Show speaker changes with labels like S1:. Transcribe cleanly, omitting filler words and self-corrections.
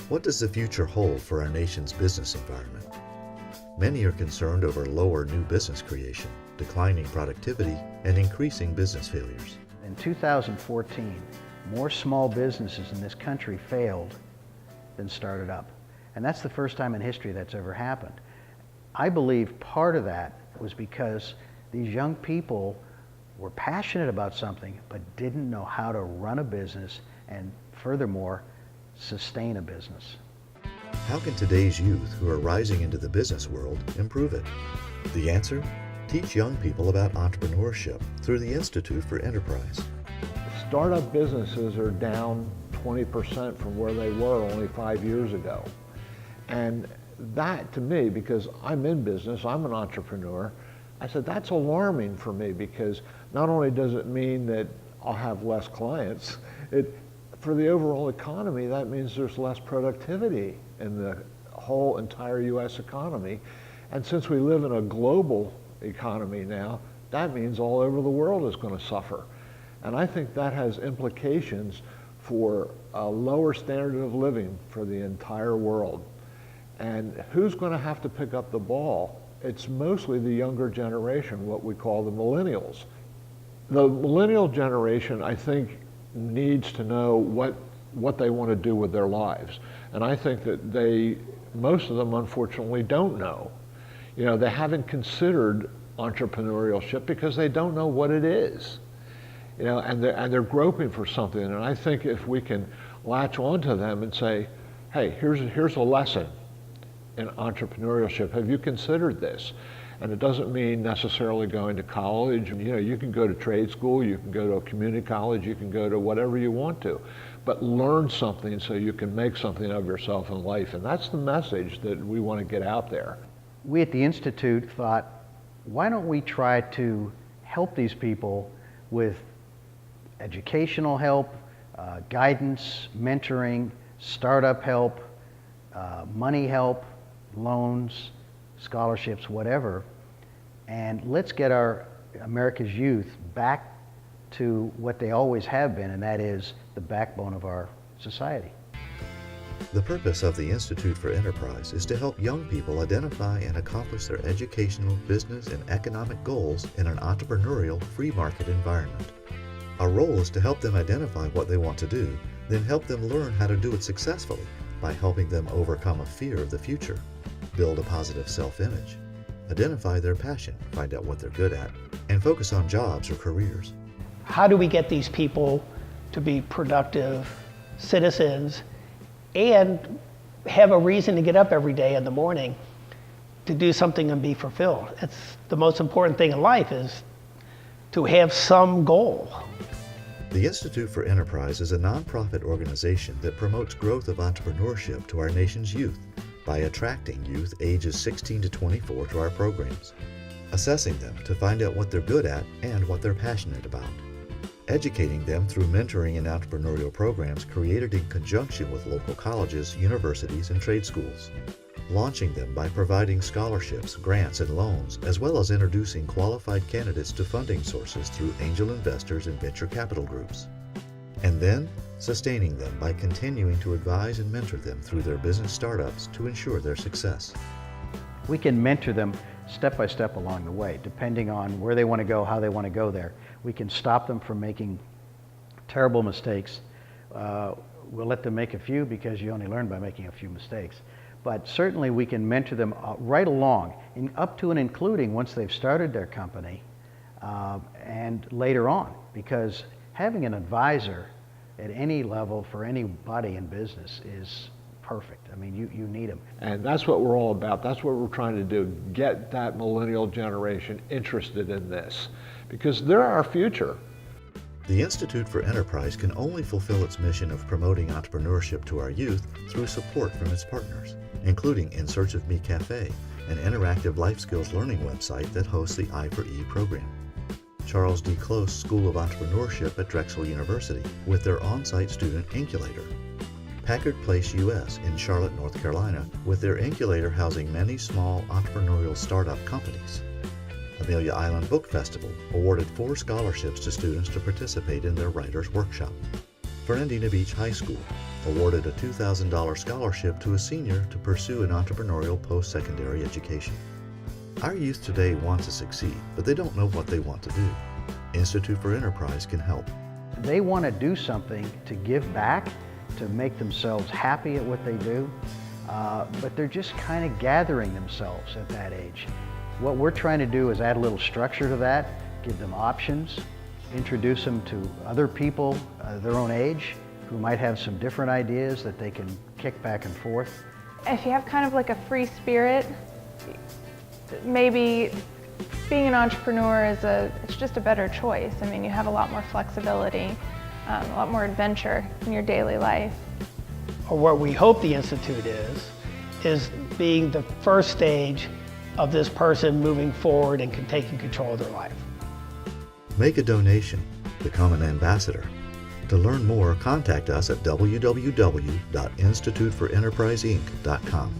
S1: What does the future hold for our nation's business environment? Many are concerned over lower new business creation, declining productivity, and increasing business failures.
S2: In 2014, more small businesses in this country failed than started up. And that's the first time in history that's ever happened. I believe part of that was because these young people were passionate about something but didn't know how to run a business and, furthermore, sustain a business.
S1: How can today's youth who are rising into the business world improve it? The answer? Teach young people about entrepreneurship through the Institute for Enterprise.
S3: Startup businesses are down 20% from where they were only 5 years ago. And that, to me, because I'm in business, I'm an entrepreneur, I said that's alarming for me, because not only does it mean that I'll have less clients, for the overall economy, that means there's less productivity in the whole entire U.S. economy. And since we live in a global economy now, that means all over the world is going to suffer. And I think that has implications for a lower standard of living for the entire world. And who's going to have to pick up the ball? It's mostly the younger generation, what we call the millennials. The millennial generation, I think, needs to know what they want to do with their lives. And I think that most of them unfortunately don't know. You know, they haven't considered entrepreneurship because they don't know what it is. You know, and they're groping for something. And I think if we can latch onto them and say, hey, here's a lesson in entrepreneurship. Have you considered this? And it doesn't mean necessarily going to college. You know, you can go to trade school, you can go to a community college, you can go to whatever you want to, but learn something so you can make something of yourself in life. And that's the message that we want to get out there.
S2: We at the Institute thought, why don't we try to help these people with educational help, guidance, mentoring, startup help, money help, loans, scholarships, whatever, and let's get our America's youth back to what they always have been, and that is the backbone of our society.
S1: The purpose of the Institute for Enterprise is to help young people identify and accomplish their educational, business, and economic goals in an entrepreneurial, free market environment. Our role is to help them identify what they want to do, then help them learn how to do it successfully by helping them overcome a fear of the future, build a positive self-image, identify their passion, find out what they're good at, and focus on jobs or careers.
S4: How do we get these people to be productive citizens and have a reason to get up every day in the morning to do something and be fulfilled? It's the most important thing in life, is to have some goal.
S1: The Institute for Enterprise is a nonprofit organization that promotes growth of entrepreneurship to our nation's youth by attracting youth ages 16 to 24 to our programs, assessing them to find out what they're good at and what they're passionate about, educating them through mentoring and entrepreneurial programs created in conjunction with local colleges, universities, and trade schools, launching them by providing scholarships, grants, and loans, as well as introducing qualified candidates to funding sources through angel investors and venture capital groups, and then sustaining them by continuing to advise and mentor them through their business startups to ensure their success.
S2: We can mentor them step by step along the way, depending on where they want to go, how they want to go there. We can stop them from making terrible mistakes. We'll let them make a few, because you only learn by making a few mistakes. But certainly we can mentor them right along, up to and including once they've started their company and later on, because having an advisor at any level for anybody in business is perfect. I mean, you need them.
S3: And that's what we're all about. That's what we're trying to do, get that millennial generation interested in this, because they're our future.
S1: The Institute for Enterprise can only fulfill its mission of promoting entrepreneurship to our youth through support from its partners, including In Search of Me Cafe, an interactive life skills learning website that hosts the I4E program. Charles D. Close School of Entrepreneurship at Drexel University with their on-site student incubator. Packard Place US in Charlotte, North Carolina with their incubator housing many small entrepreneurial startup companies. Amelia Island Book Festival awarded 4 scholarships to students to participate in their writer's workshop. for Indiana Beach High School awarded a $2,000 scholarship to a senior to pursue an entrepreneurial post-secondary education. Our youth today want to succeed, but they don't know what they want to do. Institute for Enterprise can help.
S2: They want to do something to give back, to make themselves happy at what they do, but they're just kind of gathering themselves at that age. What we're trying to do is add a little structure to that, give them options, introduce them to other people their own age who might have some different ideas that they can kick back and forth.
S5: If you have kind of like a free spirit, maybe being an entrepreneur it's just a better choice. I mean, you have a lot more flexibility, a lot more adventure in your daily life.
S4: Or what we hope the Institute is being the first stage of this person moving forward and taking control of their life.
S1: Make a donation. Become an ambassador. To learn more, contact us at www.instituteforenterpriseinc.com.